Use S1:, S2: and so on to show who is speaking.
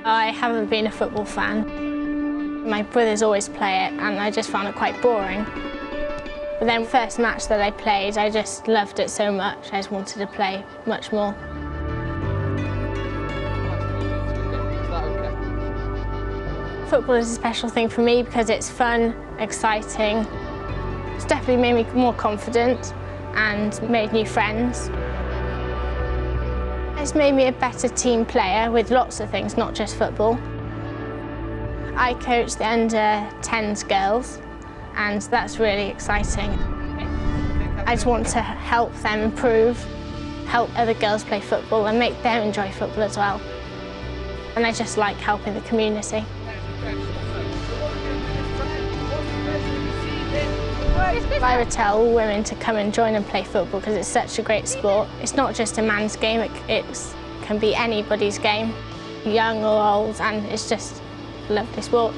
S1: I haven't been a football fan. My brothers always play it and I just found it quite boring. But then the first match that I played, I just loved it so much. I just wanted to play much more. Football is a special thing for me because it's fun, exciting. It's definitely made me more confident and made new friends. It's made me a better team player with lots of things, not just football. I coach the under-10s girls, and that's really exciting. I just want to help them improve, help other girls play football and make them enjoy football as well. And I just like helping the community. I would tell all women to come and join and play football because it's such a great sport. It's not just a man's game, it can be anybody's game, young or old, and it's just a lovely sport.